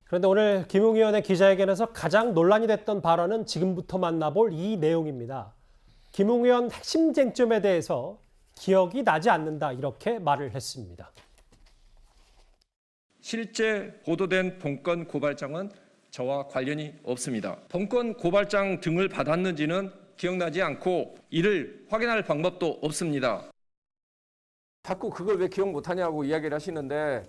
그런데 오늘 김웅 의원의 기자회견에서 가장 논란이 됐던 발언은 지금부터 만나볼 이 내용입니다. 김웅 의원 핵심 쟁점에 대해서 기억이 나지 않는다 이렇게 말을 했습니다. 실제 보도된 본건 고발장은 저와 관련이 없습니다. 본건 고발장 등을 받았는지는 기억나지 않고 이를 확인할 방법도 없습니다. 자꾸 그걸 왜 기억 못하냐고 이야기를 하시는데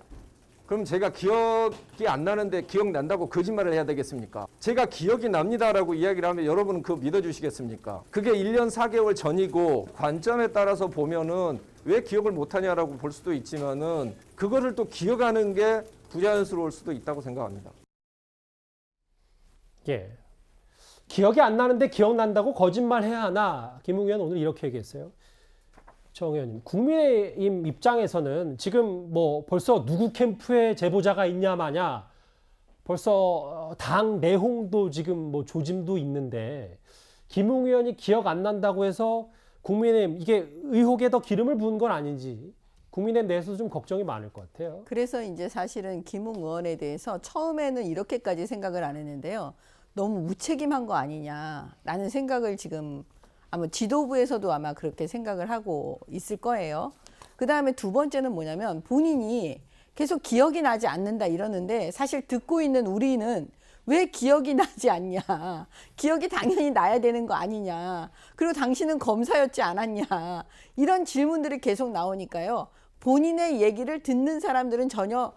그럼 제가 기억이 안 나는데 기억난다고 거짓말을 해야 되겠습니까? 제가 기억이 납니다라고 이야기를 하면 여러분은 그거 믿어주시겠습니까? 그게 1년 4개월 전이고 관점에 따라서 보면은 왜 기억을 못하냐라고 볼 수도 있지만은 그거를 또 기억하는 게 부자연스러울 수도 있다고 생각합니다. 예, 기억이 안 나는데 기억난다고 거짓말해야 하나? 김웅 의원 오늘 이렇게 얘기했어요. 정 의원님, 국민의힘 입장에서는 지금 뭐 벌써 누구 캠프에 제보자가 있냐 마냐, 벌써 당 내홍도 지금 뭐 조짐도 있는데 김웅 의원이 기억 안 난다고 해서 국민의힘 이게 의혹에 더 기름을 부은 건 아닌지 국민의힘 내에서 좀 걱정이 많을 것 같아요. 그래서 이제 사실은 김웅 의원에 대해서 처음에는 이렇게까지 생각을 안 했는데요. 너무 무책임한 거 아니냐라는 생각을 지금 아마 지도부에서도 아마 그렇게 생각을 하고 있을 거예요. 그 다음에 두 번째는 뭐냐면 본인이 계속 기억이 나지 않는다 이러는데 사실 듣고 있는 우리는 왜 기억이 나지 않냐. 기억이 당연히 나야 되는 거 아니냐. 그리고 당신은 검사였지 않았냐. 이런 질문들이 계속 나오니까요. 본인의 얘기를 듣는 사람들은 전혀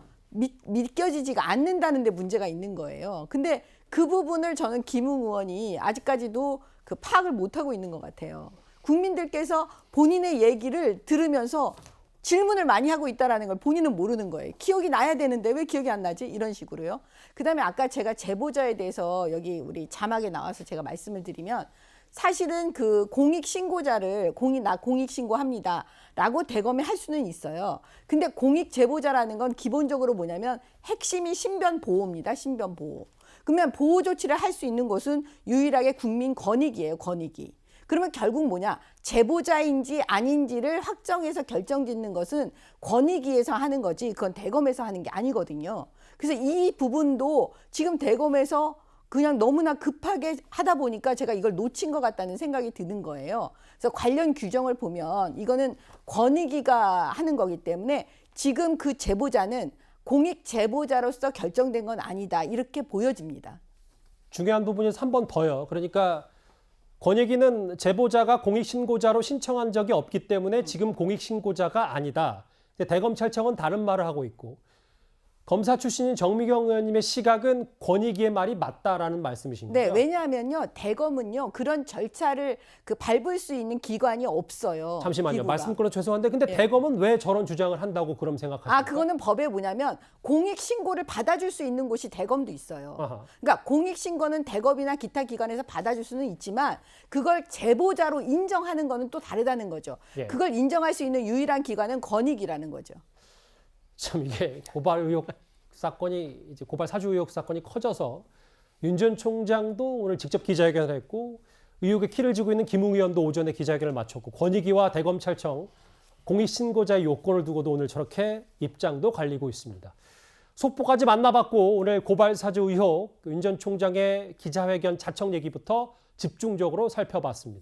믿겨지지가 않는다는 데 문제가 있는 거예요. 근데 그 부분을 저는 김웅 의원이 아직까지도 그 파악을 못하고 있는 것 같아요. 국민들께서 본인의 얘기를 들으면서 질문을 많이 하고 있다는 걸 본인은 모르는 거예요. 기억이 나야 되는데 왜 기억이 안 나지? 이런 식으로요. 그다음에 아까 제가 제보자에 대해서 여기 우리 자막에 나와서 제가 말씀을 드리면 사실은 그 공익신고자를 나 공익신고합니다 라고 대검에 할 수는 있어요. 근데 공익제보자라는 건 기본적으로 뭐냐면 핵심이 신변보호입니다. 신변보호. 그러면 보호조치를 할 수 있는 곳은 유일하게 국민권익이에요. 권익이. 그러면 결국 뭐냐? 제보자인지 아닌지를 확정해서 결정짓는 것은 권익위에서 하는 거지 그건 대검에서 하는 게 아니거든요. 그래서 이 부분도 지금 대검에서 그냥 너무나 급하게 하다 보니까 제가 이걸 놓친 것 같다는 생각이 드는 거예요. 그래서 관련 규정을 보면 이거는 권익위가 하는 거기 때문에 지금 그 제보자는 공익 제보자로서 결정된 건 아니다. 이렇게 보여집니다. 중요한 부분이 3번 더요. 그러니까 권익위는 제보자가 공익신고자로 신청한 적이 없기 때문에 지금 공익신고자가 아니다. 대검찰청은 다른 말을 하고 있고 검사 출신인 정미경 의원님의 시각은 권익위의 말이 맞다라는 말씀이신 거죠? 네, 왜냐하면요. 대검은요. 그런 절차를 밟을 수 있는 기관이 없어요. 잠시만요. 기구가. 말씀 끊어 죄송한데 근데 네. 대검은 왜 저런 주장을 한다고 그럼 생각하십니까? 그거는 법에 뭐냐면 공익신고를 받아줄 수 있는 곳이 대검도 있어요. 아하. 그러니까 공익신고는 대검이나 기타 기관에서 받아줄 수는 있지만 그걸 제보자로 인정하는 거는 또 다르다는 거죠. 예. 그걸 인정할 수 있는 유일한 기관은 권익이라는 거죠. 참 이게 고발 의혹 사건이 이제 고발 사주 의혹 사건이 커져서 윤 전 총장도 오늘 직접 기자회견을 했고 의혹의 키를 쥐고 있는 김웅 의원도 오전에 기자회견을 마쳤고 권익위와 대검찰청 공익신고자의 요건을 두고도 오늘 저렇게 입장도 갈리고 있습니다. 속보까지 만나봤고 오늘 고발 사주 의혹 윤 전 총장의 기자회견 자청 얘기부터 집중적으로 살펴봤습니다.